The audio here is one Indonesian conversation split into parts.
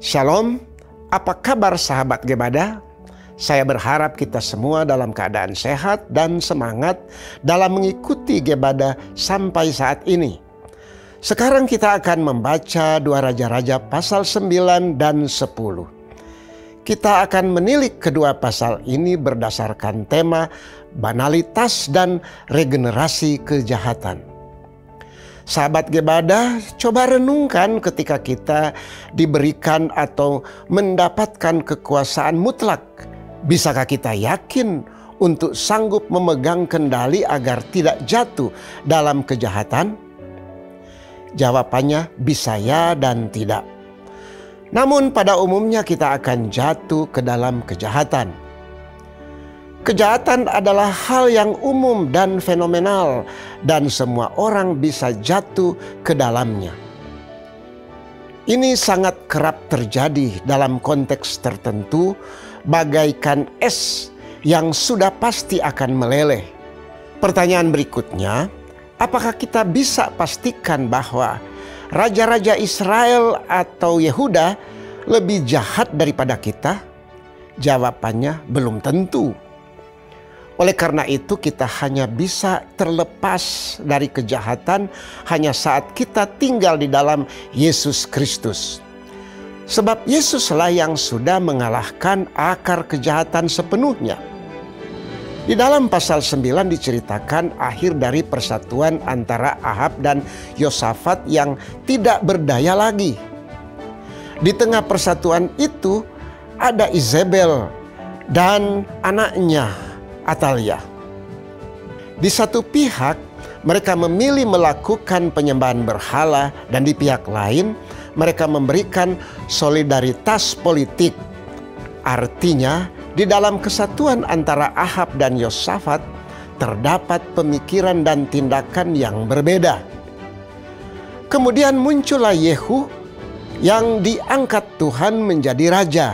Shalom, apa kabar sahabat Gebada? Saya berharap kita semua dalam keadaan sehat dan semangat dalam mengikuti Gebada sampai saat ini. Sekarang kita akan membaca 2 Raja-Raja pasal 9 dan 10. Kita akan menilik kedua pasal ini berdasarkan tema banalitas dan regenerasi kejahatan. Sahabat Gebada, coba renungkan ketika kita diberikan atau mendapatkan kekuasaan mutlak. Bisakah kita yakin untuk sanggup memegang kendali agar tidak jatuh dalam kejahatan? Jawabannya bisa ya dan tidak. Namun pada umumnya kita akan jatuh ke dalam kejahatan. Kejahatan adalah hal yang umum dan fenomenal dan semua orang bisa jatuh ke dalamnya. Ini sangat kerap terjadi dalam konteks tertentu bagaikan es yang sudah pasti akan meleleh. Pertanyaan berikutnya, apakah kita bisa pastikan bahwa raja-raja Israel atau Yehuda lebih jahat daripada kita? Jawabannya belum tentu. Oleh karena itu kita hanya bisa terlepas dari kejahatan hanya saat kita tinggal di dalam Yesus Kristus. Sebab Yesuslah yang sudah mengalahkan akar kejahatan sepenuhnya. Di dalam pasal 9 diceritakan akhir dari persatuan antara Ahab dan Yosafat yang tidak berdaya lagi. Di tengah persatuan itu ada Izebel dan anaknya Atalia. Di satu pihak mereka memilih melakukan penyembahan berhala dan di pihak lain mereka memberikan solidaritas politik. Artinya di dalam kesatuan antara Ahab dan Yosafat terdapat pemikiran dan tindakan yang berbeda. Kemudian muncullah Yehu yang diangkat Tuhan menjadi raja.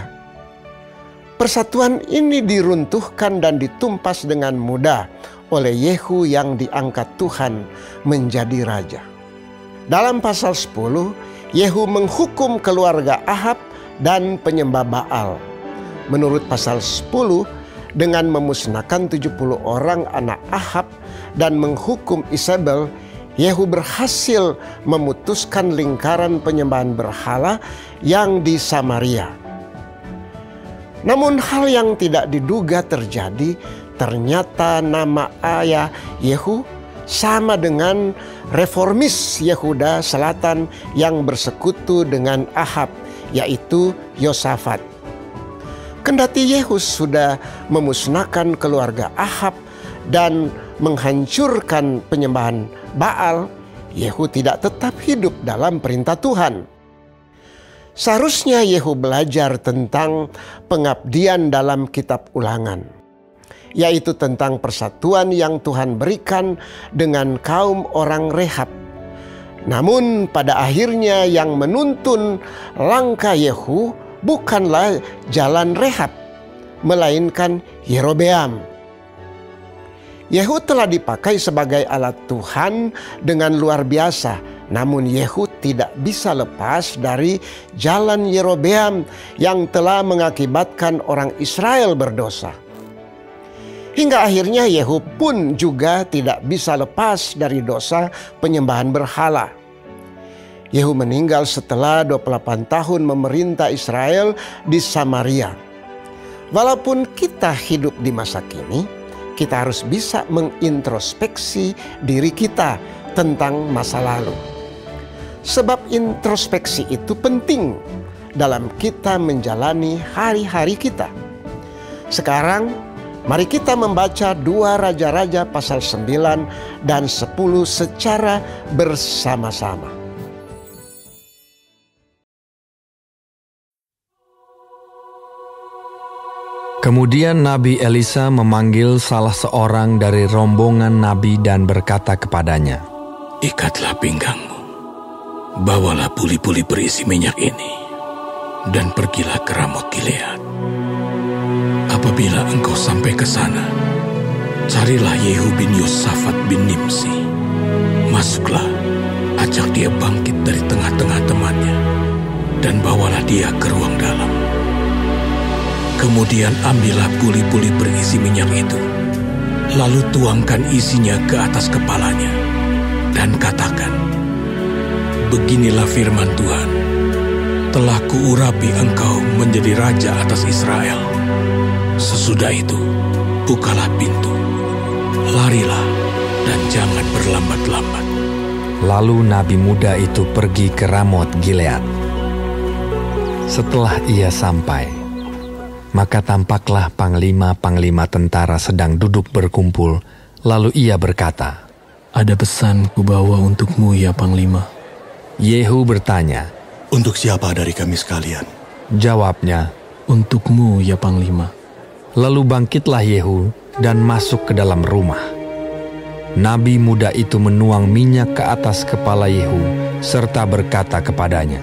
Persatuan ini diruntuhkan dan ditumpas dengan mudah oleh Yehu yang diangkat Tuhan menjadi raja. Dalam pasal 10, Yehu menghukum keluarga Ahab dan penyembah Baal. Menurut pasal 10, dengan memusnahkan 70 orang anak Ahab dan menghukum Izebel, Yehu berhasil memutuskan lingkaran penyembahan berhala yang di Samaria. Namun hal yang tidak diduga terjadi, ternyata nama ayah Yehu sama dengan reformis Yehuda Selatan yang bersekutu dengan Ahab, yaitu Yosafat. Kendati Yehu sudah memusnahkan keluarga Ahab dan menghancurkan penyembahan Baal, Yehu tidak tetap hidup dalam perintah Tuhan. Seharusnya Yehu belajar tentang pengabdian dalam kitab Ulangan, yaitu tentang persatuan yang Tuhan berikan dengan kaum orang Rehab. Namun pada akhirnya yang menuntun langkah Yehu bukanlah jalan Rehab, melainkan Yerobeam. Yehu telah dipakai sebagai alat Tuhan dengan luar biasa, namun Yehu tidak bisa lepas dari jalan Yerobeam yang telah mengakibatkan orang Israel berdosa. Hingga akhirnya Yehu pun juga tidak bisa lepas dari dosa penyembahan berhala. Yehu meninggal setelah 28 tahun memerintah Israel di Samaria. Walaupun kita hidup di masa kini, kita harus bisa mengintrospeksi diri kita tentang masa lalu. Sebab introspeksi itu penting dalam kita menjalani hari-hari kita. Sekarang mari kita membaca 2 Raja-Raja pasal 9 dan 10 secara bersama-sama. Kemudian Nabi Elisa memanggil salah seorang dari rombongan Nabi dan berkata kepadanya, "Ikatlah pinggangmu, bawalah puli-puli berisi minyak ini, dan pergilah ke Ramot Gilead. Apabila engkau sampai ke sana, carilah Yehu bin Yosafat bin Nimsi. Masuklah, ajak dia bangkit dari tengah-tengah temannya, dan bawalah dia ke ruang dalam. Kemudian ambillah puli-puli berisi minyak itu, lalu tuangkan isinya ke atas kepalanya, dan katakan, beginilah firman Tuhan, telah kuurapi engkau menjadi raja atas Israel. Sesudah itu, bukalah pintu, larilah, dan jangan berlambat-lambat. Lalu nabi muda itu pergi ke Ramot Gilead. Setelah ia sampai, maka tampaklah panglima-panglima tentara sedang duduk berkumpul. Lalu ia berkata, "Ada pesan kubawa untukmu, ya Panglima." Yehu bertanya, "Untuk siapa dari kami sekalian?" Jawabnya, "Untukmu, ya Panglima." Lalu bangkitlah Yehu dan masuk ke dalam rumah. Nabi muda itu menuang minyak ke atas kepala Yehu, serta berkata kepadanya,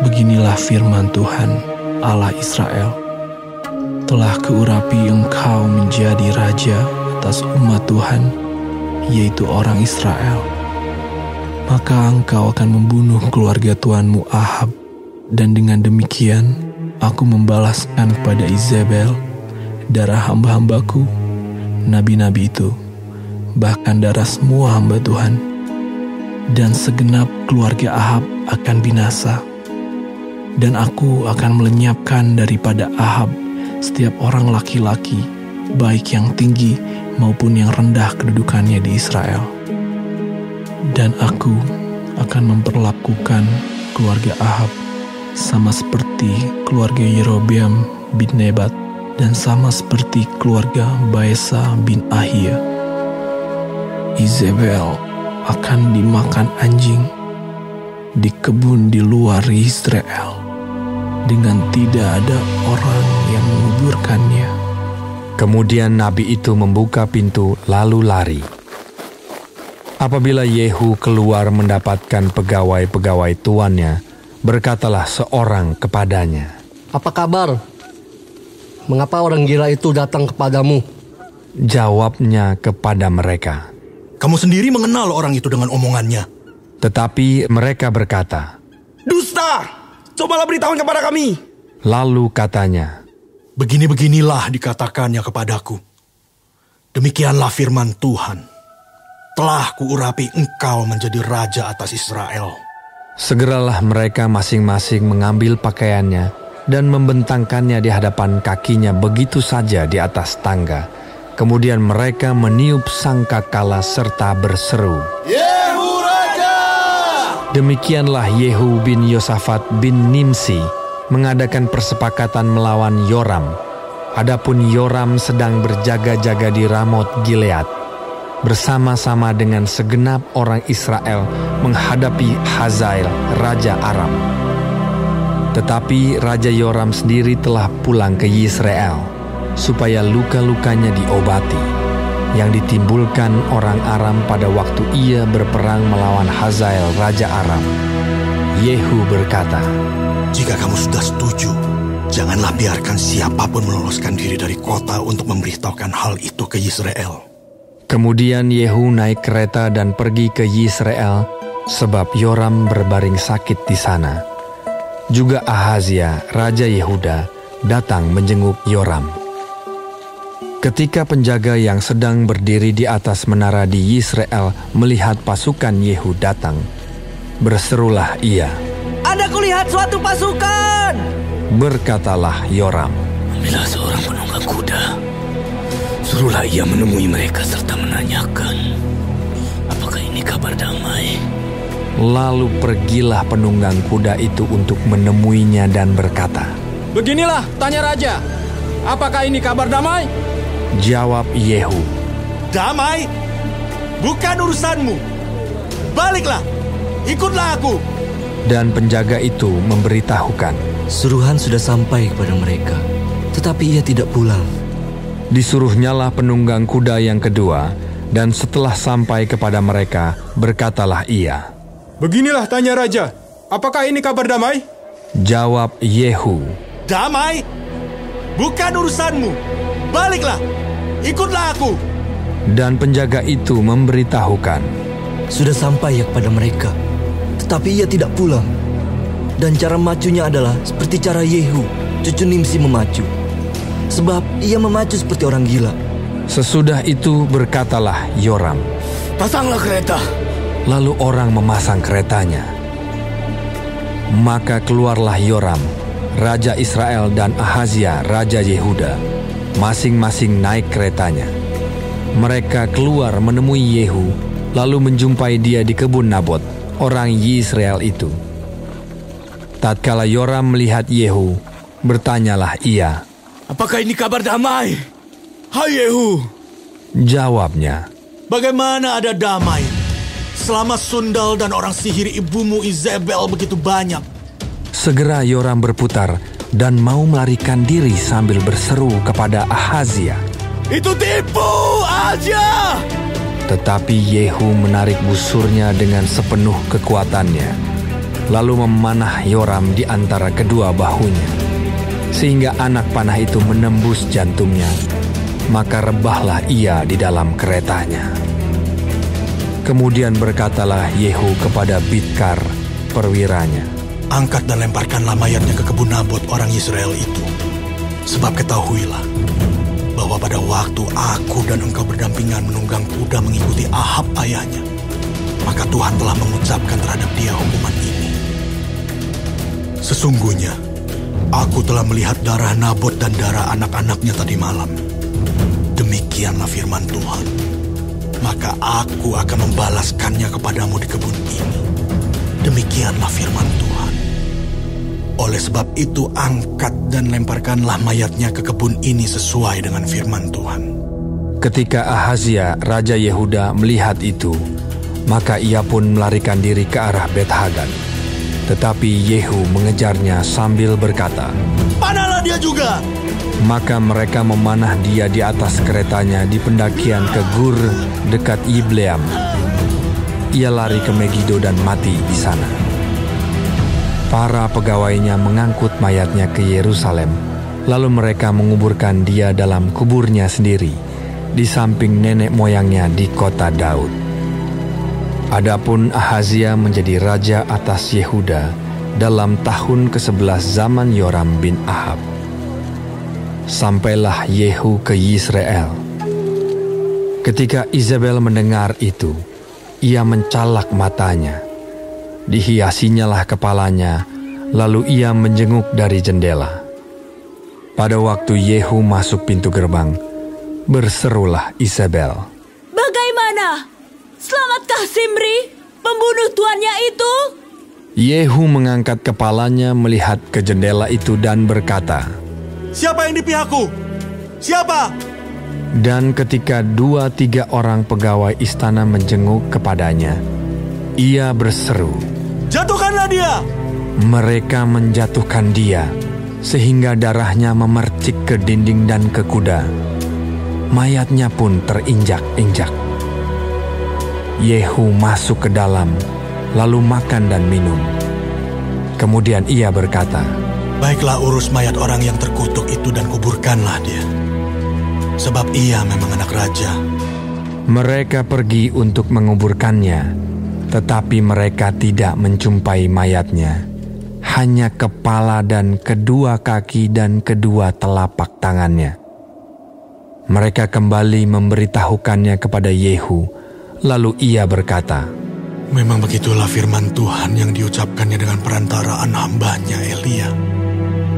"Beginilah firman Tuhan, Allah Israel. Telah kuurapi engkau menjadi raja atas umat Tuhan, yaitu orang Israel. Maka engkau akan membunuh keluarga tuanmu Ahab, dan dengan demikian aku membalaskan kepada Izebel darah hamba-hambaku, nabi-nabi itu, bahkan darah semua hamba Tuhan, dan segenap keluarga Ahab akan binasa. Dan aku akan melenyapkan daripada Ahab setiap orang laki-laki, baik yang tinggi maupun yang rendah kedudukannya di Israel. Dan aku akan memperlakukan keluarga Ahab sama seperti keluarga Yerobeam bin Nebat, dan sama seperti keluarga Baesa bin Ahia. Izebel akan dimakan anjing di kebun di luar Israel, dengan tidak ada orang yang menguburkannya." Kemudian nabi itu membuka pintu lalu lari. Apabila Yehu keluar mendapatkan pegawai-pegawai tuannya, berkatalah seorang kepadanya, "Apa kabar? Mengapa orang gila itu datang kepadamu?" Jawabnya kepada mereka, "Kamu sendiri mengenal orang itu dengan omongannya." tetapi mereka berkata, "Dusta! Cobalah beritahu kepada kami." Lalu katanya, "Begini-beginilah dikatakannya kepadaku. Demikianlah firman Tuhan. Telah kuurapi engkau menjadi raja atas Israel." Segeralah mereka masing-masing mengambil pakaiannya dan membentangkannya di hadapan kakinya begitu saja di atas tangga. Kemudian mereka meniup sangkakala serta berseru, "Yehu Raja!" Demikianlah Yehu bin Yosafat bin Nimsi mengadakan persepakatan melawan Yoram. Adapun Yoram sedang berjaga-jaga di Ramot Gilead, bersama-sama dengan segenap orang Israel menghadapi Hazael, Raja Aram. Tetapi Raja Yoram sendiri telah pulang ke Yisrael, supaya luka-lukanya diobati, yang ditimbulkan orang Aram pada waktu ia berperang melawan Hazael, Raja Aram. Yehu berkata, "Jika kamu sudah setuju, janganlah biarkan siapapun meloloskan diri dari kota untuk memberitahukan hal itu ke Yisrael." Kemudian Yehu naik kereta dan pergi ke Yisrael, sebab Yoram berbaring sakit di sana. Juga Ahazia, Raja Yehuda, datang menjenguk Yoram. Ketika penjaga yang sedang berdiri di atas menara di Yisrael melihat pasukan Yehu datang, berserulah ia, "Ada kulihat suatu pasukan!" Berkatalah Yoram, "Ambillah seorang penunggang kuda, suruhlah ia menemui mereka serta menanyakan, apakah ini kabar damai?" Lalu pergilah penunggang kuda itu untuk menemuinya dan berkata, "Beginilah tanya raja, apakah ini kabar damai?" Jawab Yehu, "Damai? Bukan urusanmu. Baliklah, ikutlah aku." Dan penjaga itu memberitahukan, "Suruhan sudah sampai kepada mereka, tetapi ia tidak pulang." Disuruhnyalah penunggang kuda yang kedua, dan setelah sampai kepada mereka, berkatalah ia, "Beginilah tanya raja, apakah ini kabar damai?" Jawab Yehu, "Damai? Bukan urusanmu. Baliklah, ikutlah aku." Dan penjaga itu memberitahukan, "Sudah sampai ya kepada mereka, tetapi ia tidak pulang." Dan cara memacunya adalah seperti cara Yehu, cucu Nimsi memacu. Sebab ia memacu seperti orang gila. Sesudah itu berkatalah Yoram, "Pasanglah kereta." Lalu orang memasang keretanya. Maka keluarlah Yoram, raja Israel, dan Ahazia, raja Yehuda, masing-masing naik keretanya. Mereka keluar menemui Yehu, lalu menjumpai dia di kebun Nabot, orang Yisrael itu. Tatkala Yoram melihat Yehu, bertanyalah ia, "Apakah ini kabar damai, hai Yehu?" Jawabnya, "Bagaimana ada damai selama sundal dan orang sihir ibumu Izebel begitu banyak?" Segera Yoram berputar dan mau melarikan diri sambil berseru kepada Ahazia, "Itu tipu aja!" Tetapi Yehu menarik busurnya dengan sepenuh kekuatannya, lalu memanah Yoram di antara kedua bahunya, sehingga anak panah itu menembus jantungnya. Maka rebahlah ia di dalam keretanya. Kemudian berkatalah Yehu kepada Bidkar, perwiranya, "Angkat dan lemparkanlah mayatnya ke kebun Nabot orang Israel itu. Sebab ketahuilah bahwa pada waktu aku dan engkau berdampingan menunggang kuda mengikuti Ahab ayahnya, maka Tuhan telah mengucapkan terhadap dia hukuman ini. Sesungguhnya, aku telah melihat darah Nabot dan darah anak-anaknya tadi malam. Demikianlah firman Tuhan. Maka aku akan membalaskannya kepadamu di kebun ini. Demikianlah firman Tuhan. Oleh sebab itu angkat dan lemparkanlah mayatnya ke kebun ini sesuai dengan firman Tuhan." Ketika Ahazia, raja Yehuda, melihat itu, maka ia pun melarikan diri ke arah Bet-Hagan. Tetapi Yehu mengejarnya sambil berkata, "Panahlah dia juga!" Maka mereka memanah dia di atas keretanya di pendakian ke Gur dekat Ibleam. Ia lari ke Megido dan mati di sana. Para pegawainya mengangkut mayatnya ke Yerusalem, lalu mereka menguburkan dia dalam kuburnya sendiri, di samping nenek moyangnya di kota Daud. Adapun Ahazia menjadi raja atas Yehuda dalam tahun ke-11 zaman Yoram bin Ahab. Sampailah Yehu ke Yisrael. Ketika Izebel mendengar itu, ia mencalak matanya. Dihiasinyalah kepalanya, lalu ia menjenguk dari jendela. Pada waktu Yehu masuk pintu gerbang, berserulah Izebel, "Bagaimana? Selamatkah Simri, pembunuh tuannya itu?" Yehu mengangkat kepalanya melihat ke jendela itu dan berkata, "Siapa yang di pihakku? Siapa?" Dan ketika 2-3 orang pegawai istana menjenguk kepadanya, ia berseru, "Jatuhkanlah dia!" Mereka menjatuhkan dia, sehingga darahnya memercik ke dinding dan ke kuda. Mayatnya pun terinjak-injak. Yehu masuk ke dalam, lalu makan dan minum. Kemudian ia berkata, "Baiklah, urus mayat orang yang terkutuk itu dan kuburkanlah dia. Sebab ia memang anak raja." Mereka pergi untuk menguburkannya, tetapi mereka tidak menjumpai mayatnya. Hanya kepala dan kedua kaki dan kedua telapak tangannya. Mereka kembali memberitahukannya kepada Yehu, lalu ia berkata, "Memang begitulah firman Tuhan yang diucapkannya dengan perantaraan hambanya Elia,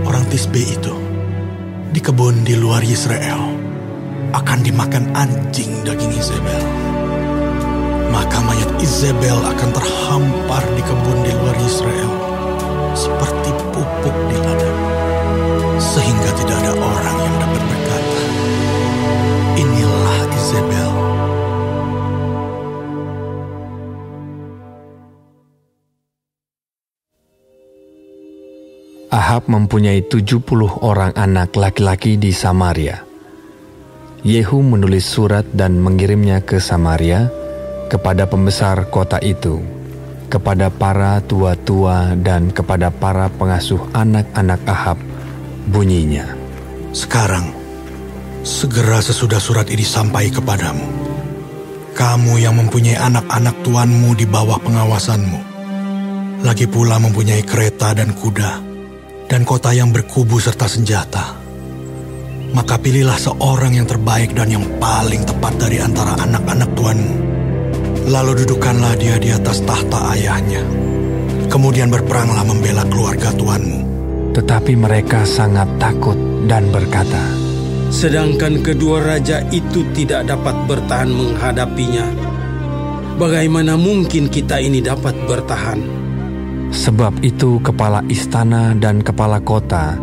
orang Tisbe itu. Di kebun di luar Yisrael akan dimakan anjing daging Izebel. Maka mayat Izebel akan terhampar di kebun di luar Yisrael, seperti pupuk di ladang, sehingga tidak ada orang yang dapat berkata, 'Inilah Izebel.'" Ahab mempunyai 70 orang anak laki-laki di Samaria. Yehu menulis surat dan mengirimnya ke Samaria kepada pembesar kota itu, kepada para tua-tua dan kepada para pengasuh anak-anak Ahab. Bunyinya, "Sekarang, segera sesudah surat ini sampai kepadamu, kamu yang mempunyai anak-anak tuanmu di bawah pengawasanmu, lagi pula mempunyai kereta dan kuda, dan kota yang berkubu serta senjata. Maka pilihlah seorang yang terbaik dan yang paling tepat dari antara anak-anak tuanmu. Lalu dudukkanlah dia di atas tahta ayahnya. Kemudian berperanglah membela keluarga tuanmu. Tetapi mereka sangat takut dan berkata, sedangkan kedua raja itu tidak dapat bertahan menghadapinya. Bagaimana mungkin kita ini dapat bertahan? Sebab itu kepala istana dan kepala kota,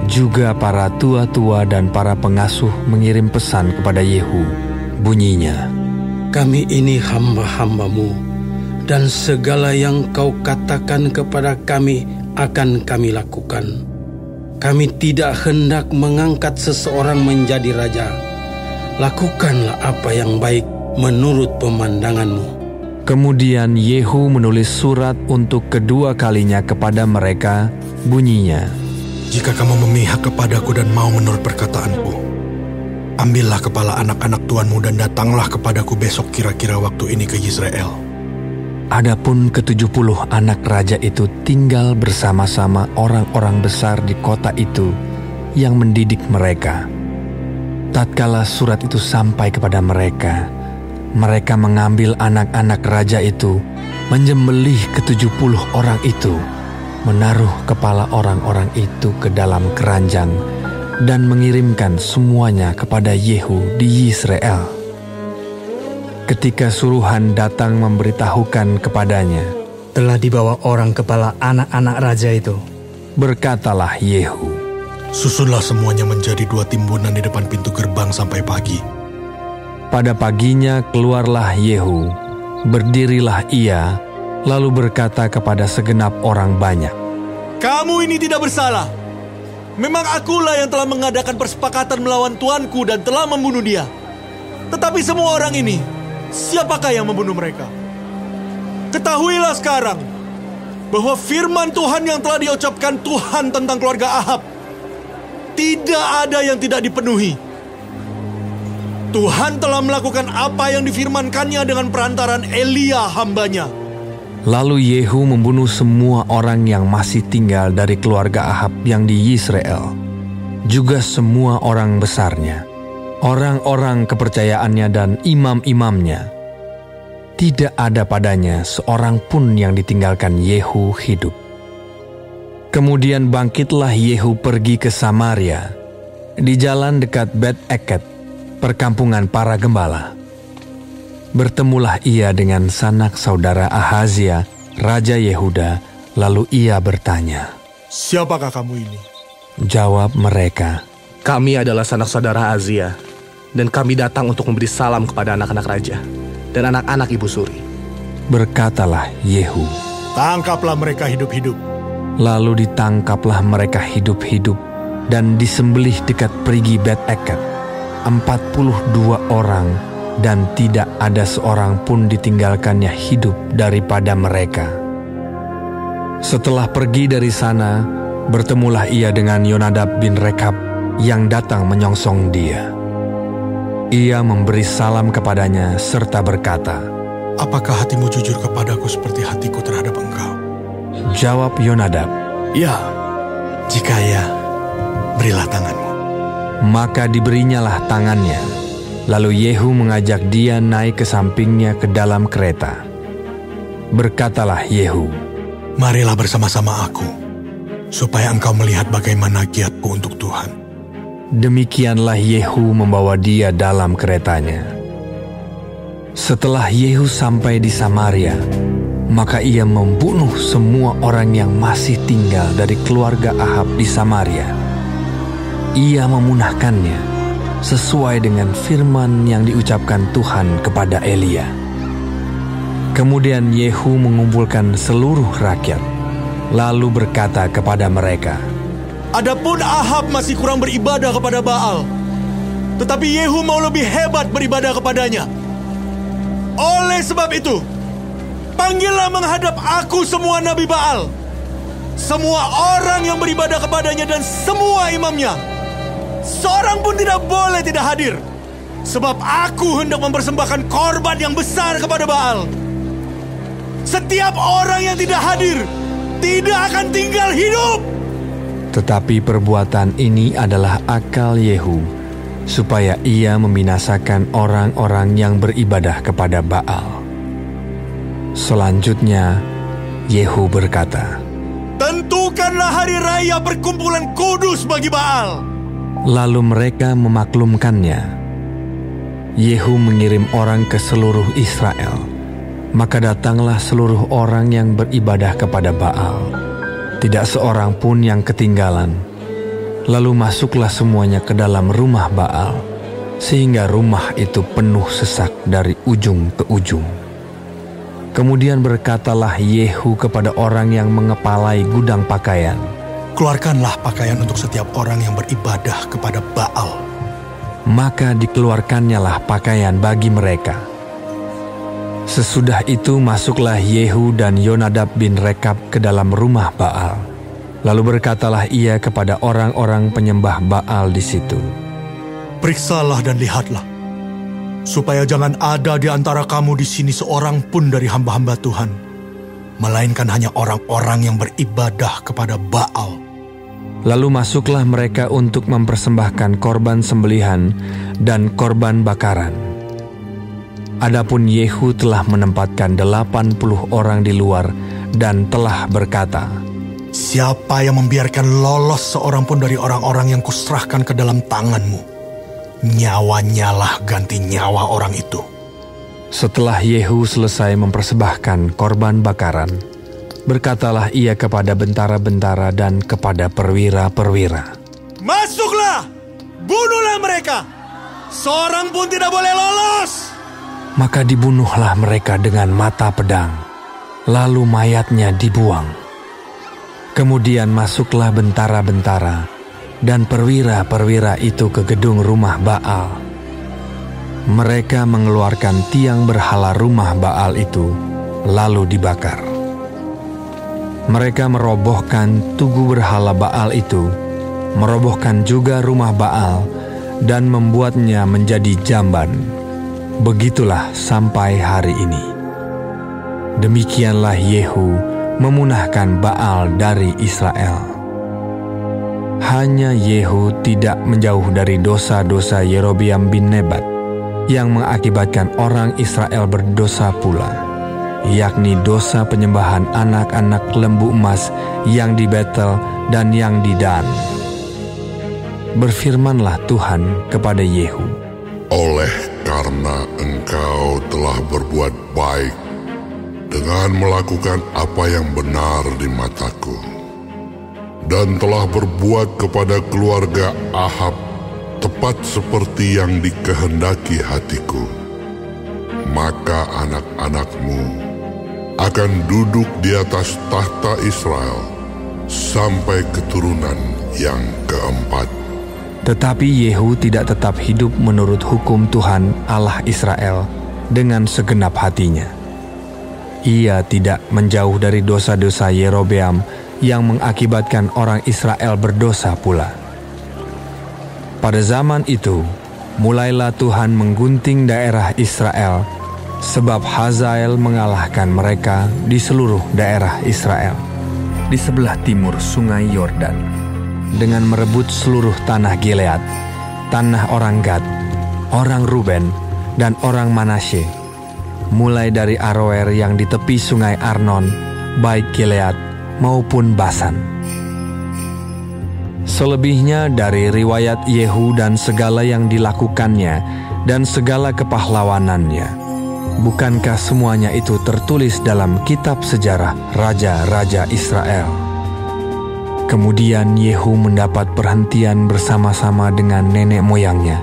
juga para tua-tua dan para pengasuh mengirim pesan kepada Yehu. Bunyinya, kami ini hamba-hambamu, dan segala yang kau katakan kepada kami akan kami lakukan. Kami tidak hendak mengangkat seseorang menjadi raja. Lakukanlah apa yang baik menurut pemandanganmu. Kemudian Yehu menulis surat untuk kedua kalinya kepada mereka, bunyinya, jika kamu memihak kepadaku dan mau menurut perkataanku, ambillah kepala anak-anak tuanmu dan datanglah kepadaku besok kira-kira waktu ini ke Yisrael. Adapun ke-70 anak raja itu tinggal bersama-sama orang-orang besar di kota itu yang mendidik mereka. Tatkala surat itu sampai kepada mereka, mereka mengambil anak-anak raja itu, menyembelih ke-70 orang itu, menaruh kepala orang-orang itu ke dalam keranjang, dan mengirimkan semuanya kepada Yehu di Yisrael. Ketika suruhan datang memberitahukan kepadanya, telah dibawa orang kepala anak-anak raja itu. Berkatalah Yehu, susunlah semuanya menjadi 2 timbunan di depan pintu gerbang sampai pagi. Pada paginya keluarlah Yehu, berdirilah ia, lalu berkata kepada segenap orang banyak, kamu ini tidak bersalah. Memang akulah yang telah mengadakan persepakatan melawan tuanku dan telah membunuh dia. Tetapi semua orang ini, siapakah yang membunuh mereka? Ketahuilah sekarang bahwa firman Tuhan yang telah diucapkan Tuhan tentang keluarga Ahab tidak ada yang tidak dipenuhi. Tuhan telah melakukan apa yang difirmankannya dengan perantaran Elia hambanya. Lalu Yehu membunuh semua orang yang masih tinggal dari keluarga Ahab yang di Yisrael, juga semua orang besarnya, orang-orang kepercayaannya dan imam-imamnya. Tidak ada padanya seorang pun yang ditinggalkan Yehu hidup. Kemudian bangkitlah Yehu pergi ke Samaria, di jalan dekat Bet-Eket, perkampungan para gembala. Bertemulah ia dengan sanak saudara Ahazia, Raja Yehuda, lalu ia bertanya, siapakah kamu ini? Jawab mereka, kami adalah sanak saudara Ahazia, dan kami datang untuk memberi salam kepada anak-anak raja dan anak-anak ibu suri. Berkatalah Yehu, tangkaplah mereka hidup-hidup. Lalu ditangkaplah mereka hidup-hidup dan disembelih dekat perigi Bet-Eket, 42 orang, dan tidak ada seorang pun ditinggalkannya hidup daripada mereka. Setelah pergi dari sana, bertemulah ia dengan Yonadab bin Rekab yang datang menyongsong dia. Ia memberi salam kepadanya serta berkata, apakah hatimu jujur kepadaku seperti hatiku terhadap engkau? Jawab Yonadab, ya, jika ya, berilah tanganmu. Maka diberinyalah tangannya. Lalu Yehu mengajak dia naik ke sampingnya ke dalam kereta. Berkatalah Yehu, marilah bersama-sama aku, supaya engkau melihat bagaimana giatku untuk Tuhan. Demikianlah Yehu membawa dia dalam keretanya. Setelah Yehu sampai di Samaria, maka ia membunuh semua orang yang masih tinggal dari keluarga Ahab di Samaria. Ia memunahkannya sesuai dengan firman yang diucapkan Tuhan kepada Elia. Kemudian Yehu mengumpulkan seluruh rakyat, lalu berkata kepada mereka, adapun Ahab masih kurang beribadah kepada Baal, tetapi Yehu mau lebih hebat beribadah kepadanya. Oleh sebab itu, panggillah menghadap aku semua nabi Baal, semua orang yang beribadah kepadanya dan semua imamnya. Seorang pun tidak boleh tidak hadir, sebab aku hendak mempersembahkan korban yang besar kepada Baal. Setiap orang yang tidak hadir tidak akan tinggal hidup. Tetapi perbuatan ini adalah akal Yehu, supaya ia membinasakan orang-orang yang beribadah kepada Baal. Selanjutnya, Yehu berkata, tentukanlah hari raya perkumpulan kudus bagi Baal. Lalu mereka memaklumkannya. Yehu mengirim orang ke seluruh Israel. Maka datanglah seluruh orang yang beribadah kepada Baal. Tidak seorang pun yang ketinggalan. Lalu masuklah semuanya ke dalam rumah Baal, sehingga rumah itu penuh sesak dari ujung ke ujung. Kemudian berkatalah Yehu kepada orang yang mengepalai gudang pakaian, keluarkanlah pakaian untuk setiap orang yang beribadah kepada Baal. Maka dikeluarkannyalah pakaian bagi mereka. Sesudah itu masuklah Yehu dan Yonadab bin Rekab ke dalam rumah Baal. Lalu berkatalah ia kepada orang-orang penyembah Baal di situ, periksalah dan lihatlah, supaya jangan ada di antara kamu di sini seorang pun dari hamba-hamba Tuhan, melainkan hanya orang-orang yang beribadah kepada Baal. Lalu masuklah mereka untuk mempersembahkan korban sembelihan dan korban bakaran. Adapun Yehu telah menempatkan 80 orang di luar dan telah berkata, siapa yang membiarkan lolos seorang pun dari orang-orang yang kuserahkan ke dalam tanganmu, nyawanyalah ganti nyawa orang itu. Setelah Yehu selesai mempersembahkan korban bakaran, berkatalah ia kepada bentara-bentara dan kepada perwira-perwira, masuklah, bunuhlah mereka, seorang pun tidak boleh lolos. Maka dibunuhlah mereka dengan mata pedang, lalu mayatnya dibuang. Kemudian masuklah bentara-bentara dan perwira-perwira itu ke gedung rumah Baal. Mereka mengeluarkan tiang berhala rumah Baal itu, lalu dibakar. Mereka merobohkan tugu berhala Baal itu, merobohkan juga rumah Baal, dan membuatnya menjadi jamban. Begitulah sampai hari ini. Demikianlah Yehu memunahkan Baal dari Israel. Hanya Yehu tidak menjauh dari dosa-dosa Yerobeam bin Nebat, yang mengakibatkan orang Israel berdosa pula, yakni dosa penyembahan anak-anak lembu emas yang di Betel dan yang di Dan. Berfirmanlah Tuhan kepada Yehu, oleh karena engkau telah berbuat baik dengan melakukan apa yang benar di mataku, dan telah berbuat kepada keluarga Ahab tepat seperti yang dikehendaki hatiku, maka anak-anakmu akan duduk di atas tahta Israel sampai keturunan yang keempat. Tetapi Yehu tidak tetap hidup menurut hukum Tuhan Allah Israel dengan segenap hatinya. Ia tidak menjauh dari dosa-dosa Yerobeam yang mengakibatkan orang Israel berdosa pula. Pada zaman itu, mulailah Tuhan menggunting daerah Israel, sebab Hazael mengalahkan mereka di seluruh daerah Israel, di sebelah timur sungai Yordan, dengan merebut seluruh tanah Gilead, tanah orang Gad, orang Ruben, dan orang Manasye, mulai dari Aroer yang di tepi sungai Arnon, baik Gilead maupun Basan. Selebihnya dari riwayat Yehu dan segala yang dilakukannya dan segala kepahlawanannya, bukankah semuanya itu tertulis dalam kitab sejarah raja-raja Israel? Kemudian Yehu mendapat perhentian bersama-sama dengan nenek moyangnya,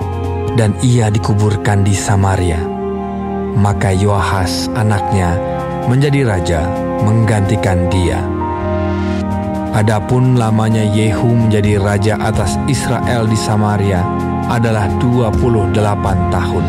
dan ia dikuburkan di Samaria. Maka Yoahas anaknya menjadi raja menggantikan dia. Adapun lamanya Yehu menjadi raja atas Israel di Samaria adalah 28 tahun.